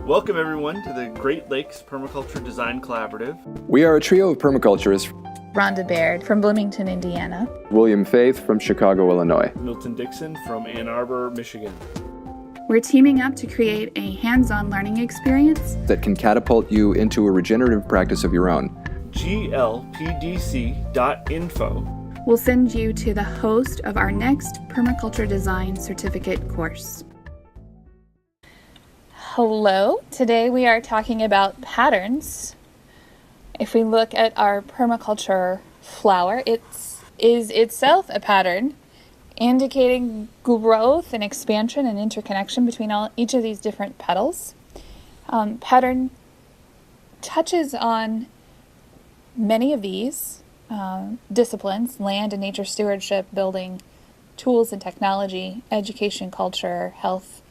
Welcome everyone to the Great Lakes Permaculture Design Collaborative. We are a trio of permaculturists. Rhonda Baird from Bloomington, Indiana. William Faith from Chicago, Illinois. Milton Dixon from Ann Arbor, Michigan. We're teaming up to create a hands-on learning experience that can catapult you into a regenerative practice of your own. glpdc.info will send you to the host of our next Permaculture Design Certificate course. Hello, today we are talking about patterns. If we look at our permaculture flower, it is itself a pattern indicating growth and expansion and interconnection between each of these different petals. Pattern touches on many of these disciplines: land and nature stewardship, building, tools and technology, education, culture, health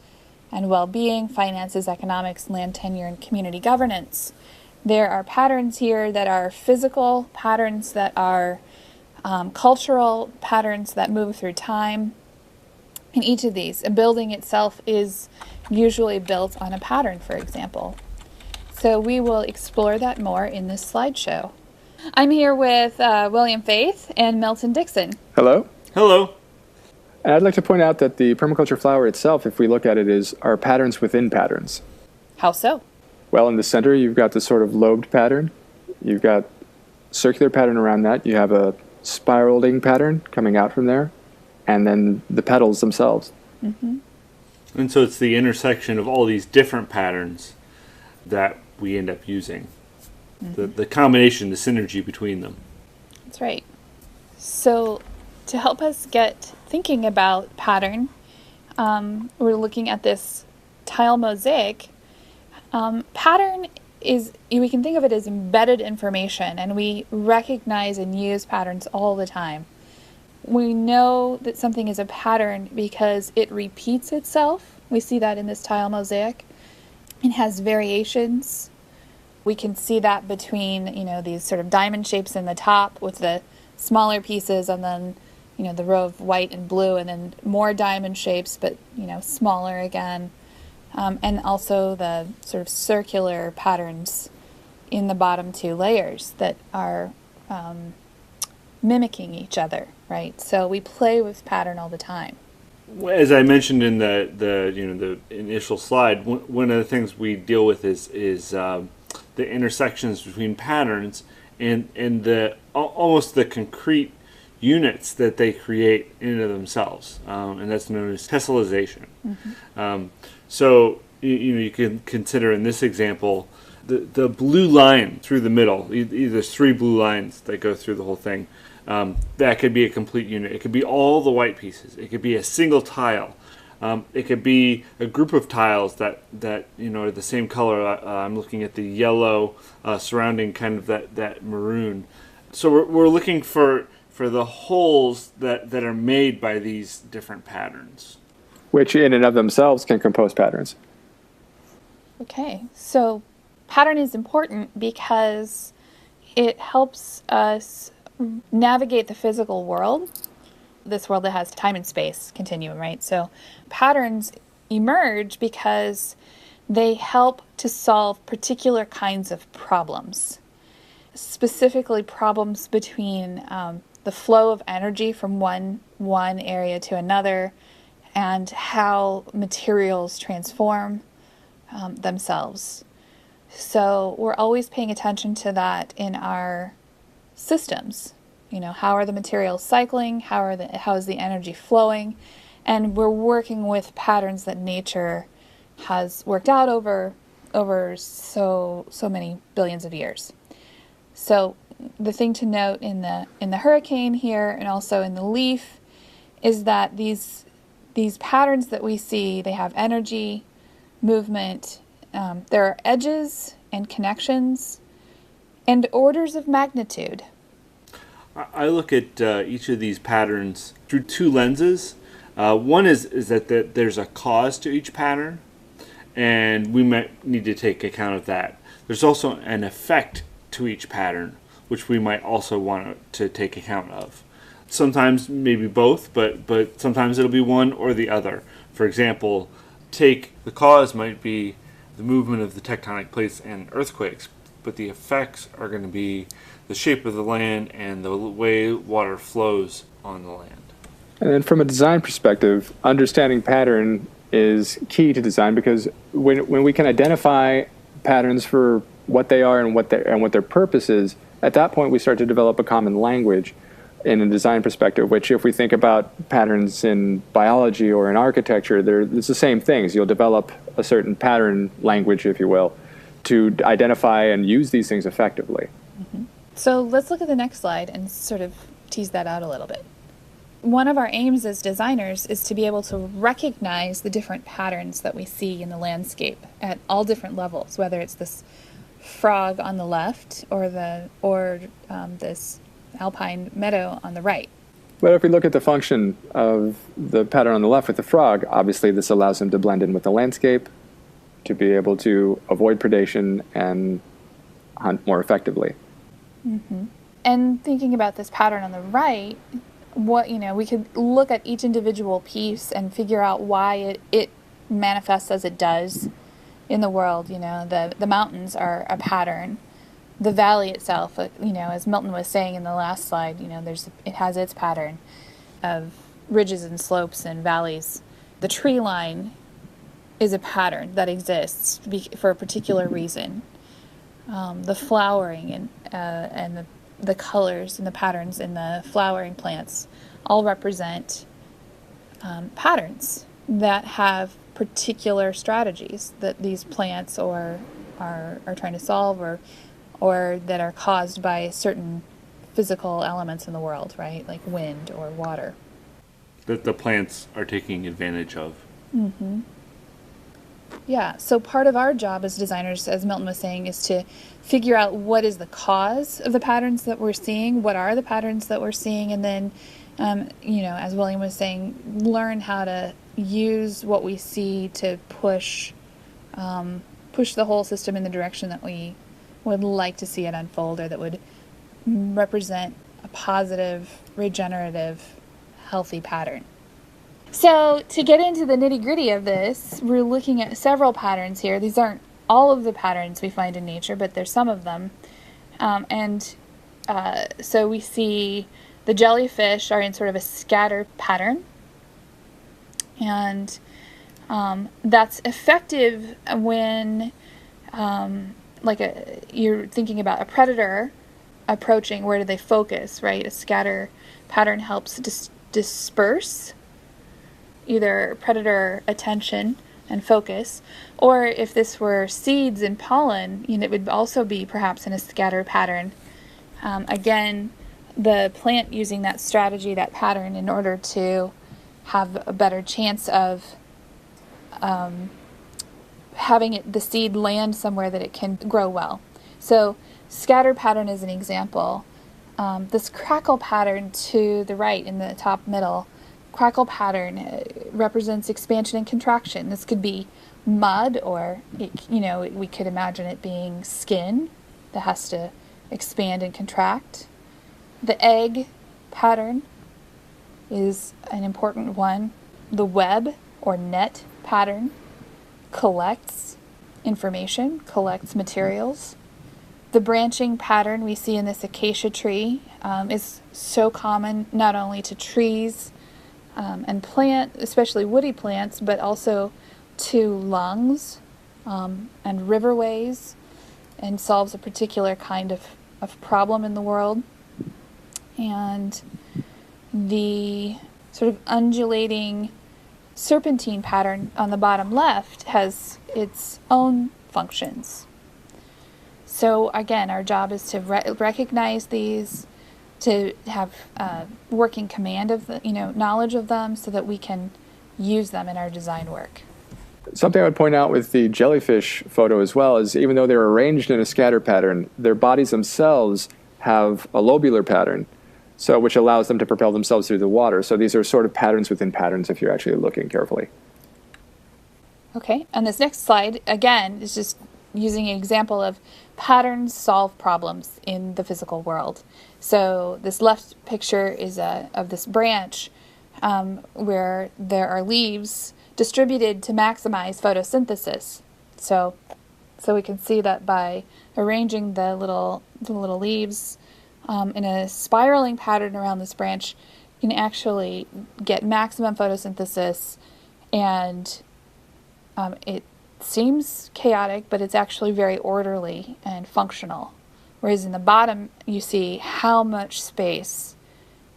and well-being, finances, economics, land tenure, and community governance. There are patterns here that are physical, patterns that are cultural, patterns that move through time. In each of these, a building itself is usually built on a pattern, for example. So we will explore that more in this slideshow. I'm here with William Faith and Milton Dixon. Hello. Hello. And I'd like to point out that the permaculture flower itself, if we look at it, are patterns within patterns. How so? Well, in the center, you've got this sort of lobed pattern. You've got circular pattern around that. You have a spiraling pattern coming out from there, and then the petals themselves. Mm-hmm. And so it's the intersection of all these different patterns that we end up using. Mm-hmm. The combination, the synergy between them. That's right. So to help us get thinking about pattern, we're looking at this tile mosaic. Pattern is, we can think of it as embedded information, and we recognize and use patterns all the time. We know that something is a pattern because it repeats itself. We see that in this tile mosaic. It has variations. We can see that between, these sort of diamond shapes in the top with the smaller pieces, and then, the row of white and blue, and then more diamond shapes, but, smaller again. And also the sort of circular patterns in the bottom two layers that are mimicking each other, right? So we play with pattern all the time. As I mentioned in the initial slide, one of the things we deal with is the intersections between patterns and the almost the concrete units that they create in and of themselves, and that's known as tessellization. Mm-hmm. So you can consider in this example the blue line through the middle. There's three blue lines that go through the whole thing. That could be a complete unit. It could be all the white pieces. It could be a single tile. It could be a group of tiles that are the same color. I'm looking at the yellow surrounding kind of that maroon. So we're looking for the wholes that are made by these different patterns, which in and of themselves can compose patterns. Okay, so pattern is important because it helps us navigate the physical world, this world that has time and space continuum, right? So patterns emerge because they help to solve particular kinds of problems, specifically problems between the flow of energy from one area to another, and how materials transform themselves. So we're always paying attention to that in our systems. How are the materials cycling? How is the energy flowing? And we're working with patterns that nature has worked out over so many billions of years. So the thing to note in the hurricane here, and also in the leaf, is that these patterns that we see, they have energy, movement, there are edges and connections, and orders of magnitude. I look at each of these patterns through two lenses. One is that there's a cause to each pattern, and we might need to take account of that. There's also an effect to each pattern, which we might also want to take account of. Sometimes maybe both, but sometimes it'll be one or the other. For example, the cause might be the movement of the tectonic plates and earthquakes, but the effects are going to be the shape of the land and the way water flows on the land. And then from a design perspective, understanding pattern is key to design, because when we can identify patterns for what they are and what their purpose is, at that point we start to develop a common language in a design perspective, which if we think about patterns in biology or in architecture, it's the same things. You'll develop a certain pattern language, if you will, to identify and use these things effectively. Mm-hmm. So let's look at the next slide and sort of tease that out a little bit. One of our aims as designers is to be able to recognize the different patterns that we see in the landscape at all different levels, whether it's this frog on the left or this alpine meadow on the right. But if we look at the function of the pattern on the left with the frog, obviously this allows them to blend in with the landscape, to be able to avoid predation and hunt more effectively. Mm-hmm. And thinking about this pattern on the right, we could look at each individual piece and figure out why it manifests as it does in the world. The mountains are a pattern. The valley itself, as Milton was saying in the last slide, it has its pattern of ridges and slopes and valleys. The tree line is a pattern that exists for a particular reason. The flowering and the colors and the patterns in the flowering plants all represent patterns that have particular strategies that these plants are trying to solve or that are caused by certain physical elements in the world, right? Like wind or water. That the plants are taking advantage of. Mm-hmm. Yeah, so part of our job as designers, as Milton was saying, is to figure out what is the cause of the patterns that we're seeing, what are the patterns that we're seeing, and then, as William was saying, learn how to use what we see to push the whole system in the direction that we would like to see it unfold, or that would represent a positive, regenerative, healthy pattern. So to get into the nitty-gritty of this, we're looking at several patterns here. These aren't all of the patterns we find in nature, but there's some of them. So we see the jellyfish are in sort of a scatter pattern. And that's effective when you're thinking about a predator approaching. Where do they focus, right? A scatter pattern helps disperse either predator attention and focus, or if this were seeds and pollen, it would also be perhaps in a scatter pattern. Again, the plant using that strategy, that pattern, in order to have a better chance of having the seed land somewhere that it can grow well. So scatter pattern is an example. This crackle pattern to the right in the top middle, crackle pattern represents expansion and contraction. This could be mud, or we could imagine it being skin that has to expand and contract. The egg pattern is an important one. The web or net pattern collects information, collects materials. The branching pattern we see in this acacia tree is so common not only to trees and plant, especially woody plants, but also to lungs and riverways, and solves a particular kind of problem in the world. And the sort of undulating serpentine pattern on the bottom left has its own functions. So again, our job is to recognize these, to have working command of the, knowledge of them, so that we can use them in our design work. Something I would point out with the jellyfish photo as well is, even though they're arranged in a scatter pattern, their bodies themselves have a lobular pattern, so which allows them to propel themselves through the water. So these are sort of patterns within patterns if you're actually looking carefully. Okay, and this next slide, again, is just using an example of patterns solve problems in the physical world. So this left picture is of this branch where there are leaves distributed to maximize photosynthesis. So we can see that by arranging the little leaves in a spiraling pattern around this branch, you can actually get maximum photosynthesis, and it seems chaotic, but it's actually very orderly and functional. Whereas in the bottom, you see how much space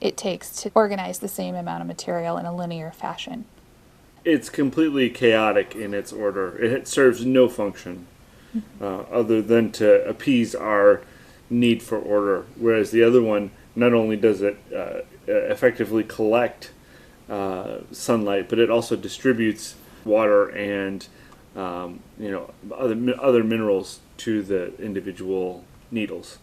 it takes to organize the same amount of material in a linear fashion. It's completely chaotic in its order. It serves no function other than to appease our need for order. Whereas the other one, not only does it effectively collect sunlight, but it also distributes water and other minerals to the individual needles.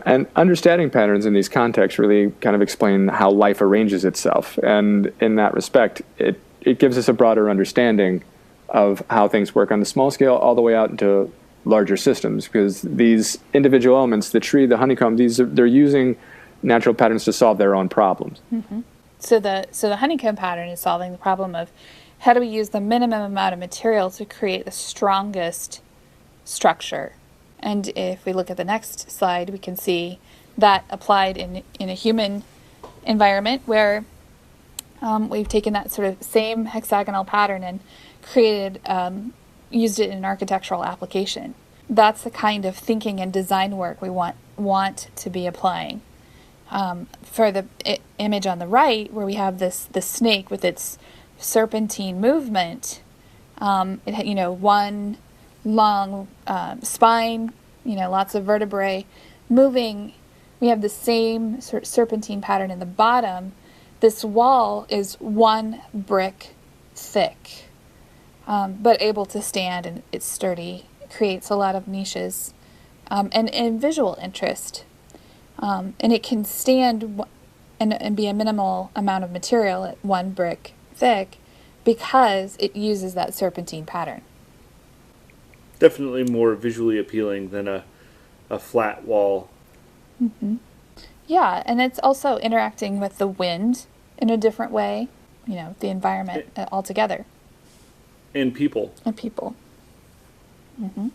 And understanding patterns in these contexts really kind of explain how life arranges itself. And in that respect, it gives us a broader understanding of how things work on the small scale all the way out into larger systems. Because these individual elements, the tree, the honeycomb, they're using natural patterns to solve their own problems. Mm-hmm. So the honeycomb pattern is solving the problem of how do we use the minimum amount of material to create the strongest structure. And if we look at the next slide, we can see that applied in a human environment where we've taken that sort of same hexagonal pattern and used it in an architectural application. That's the kind of thinking and design work we want to be applying. For the image on the right, where we have this snake with its serpentine movement, one long spine, lots of vertebrae moving. We have the same sort of serpentine pattern in the bottom. This wall is one brick thick, but able to stand, and it's sturdy. It creates a lot of niches and visual interest. And it can stand and be a minimal amount of material at one brick thick because it uses that serpentine pattern. Definitely more visually appealing than a flat wall. Mm-hmm. Yeah, and it's also interacting with the wind in a different way, the environment altogether. And people. Mm-hmm.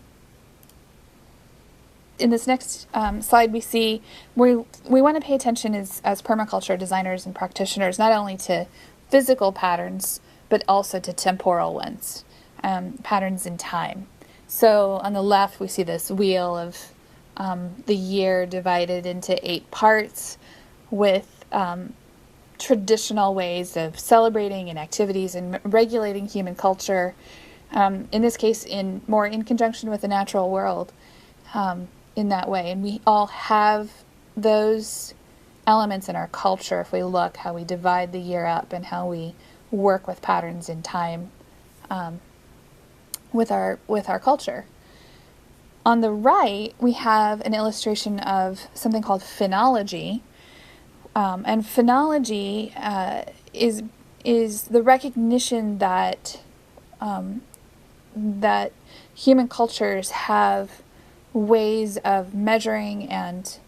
In this next slide, we see we want to pay attention as permaculture designers and practitioners, not only to physical patterns, but also to temporal ones, patterns in time. So on the left, we see this wheel of the year divided into 8 parts with traditional ways of celebrating and activities and regulating human culture, in this case more in conjunction with the natural world in that way. And we all have those elements in our culture if we look how we divide the year up and how we work with patterns in time with our culture. On the right, we have an illustration of something called phenology. And phenology is the recognition that that human cultures have ways of measuring and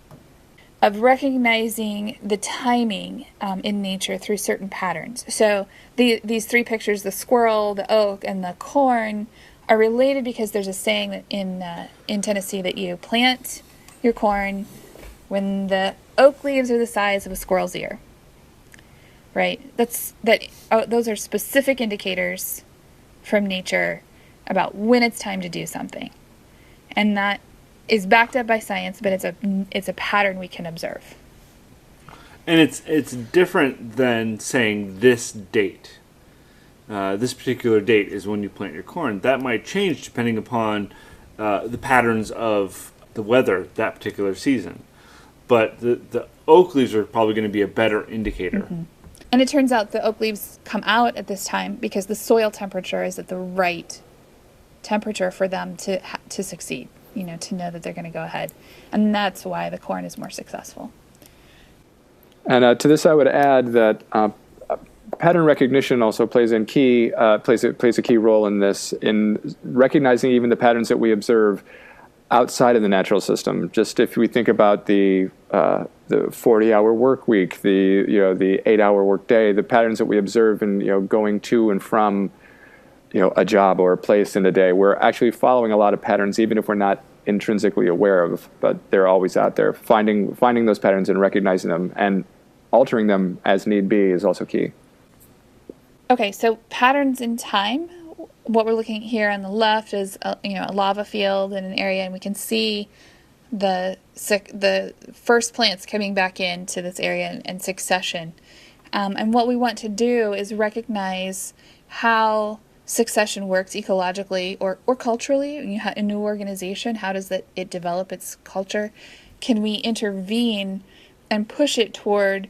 of recognizing the timing in nature through certain patterns. So these 3 pictures, the squirrel, the oak, and the corn, are related because there's a saying that in Tennessee that you plant your corn when the oak leaves are the size of a squirrel's ear. Right? Those are specific indicators from nature about when it's time to do something, and that is backed up by science, but it's a pattern we can observe. And it's different than saying this date. This particular date is when you plant your corn. That might change depending upon the patterns of the weather that particular season. But the oak leaves are probably going to be a better indicator. Mm-hmm. And it turns out the oak leaves come out at this time because the soil temperature is at the right temperature for them to succeed, to know that they're going to go ahead. And that's why the corn is more successful. And to this, I would add that pattern recognition also plays a key role in this, in recognizing even the patterns that we observe outside of the natural system. Just if we think about the 40-hour work week, the 8-hour work day, the patterns that we observe in going to and from a job or a place in the day. We're actually following a lot of patterns, even if we're not intrinsically aware of, but they're always out there. Finding those patterns and recognizing them and altering them as need be is also key. Okay, so patterns in time. What we're looking at here on the left is a lava field in an area, and we can see the first plants coming back into this area in succession. And what we want to do is recognize how succession works ecologically or culturally. A new organization, how does it develop its culture? Can we intervene and push it toward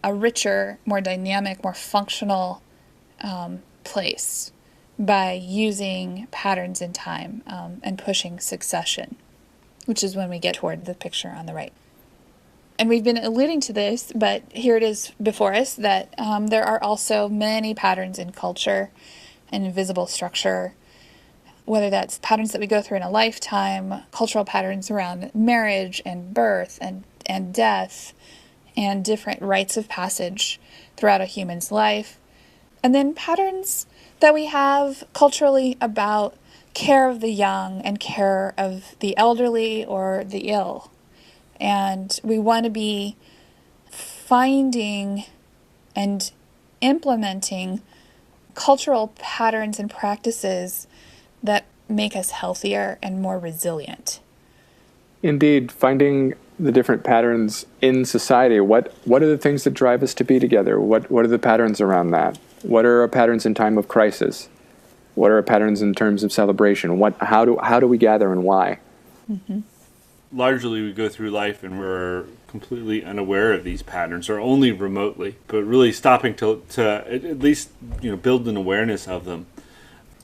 a richer, more dynamic, more functional place by using patterns in time and pushing succession, which is when we get toward the picture on the right. And we've been alluding to this, but here it is before us, that there are also many patterns in culture and invisible structure, whether that's patterns that we go through in a lifetime, cultural patterns around marriage and birth and death, and different rites of passage throughout a human's life. And then patterns that we have culturally about care of the young and care of the elderly or the ill. And we want to be finding and implementing cultural patterns and practices that make us healthier and more resilient. Indeed, finding the different patterns in society. What are the things that drive us to be together? What are the patterns around that? What are our patterns in time of crisis? What are our patterns in terms of celebration? How do we gather and why? Mm-hmm. Largely, we go through life and we're completely unaware of these patterns, or only remotely. But really, stopping to at least build an awareness of them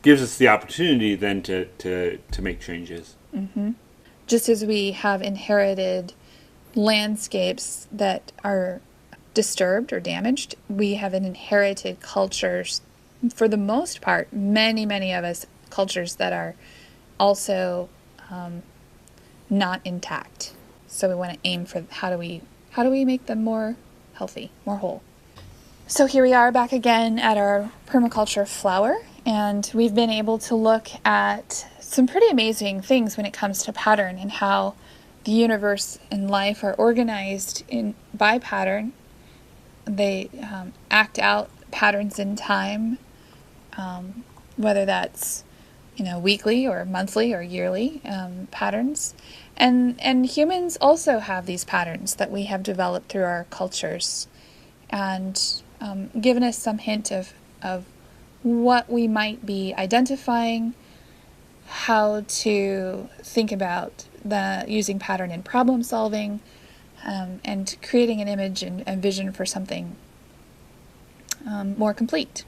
gives us the opportunity then to make changes. Mm-hmm. Just as we have inherited landscapes that are disturbed or damaged, we have inherited cultures, for the most part, many of us, cultures that are also not intact. So we want to aim for how do we make them more healthy, more whole. So here we are back again at our Permaculture Flower, and we've been able to look at some pretty amazing things when it comes to pattern and how the universe and life are organized by pattern. They act out patterns in time, whether that's weekly or monthly or yearly patterns. And humans also have these patterns that we have developed through our cultures, and given us some hint of what we might be identifying, how to think about using pattern in problem solving, and creating an image and vision for something more complete.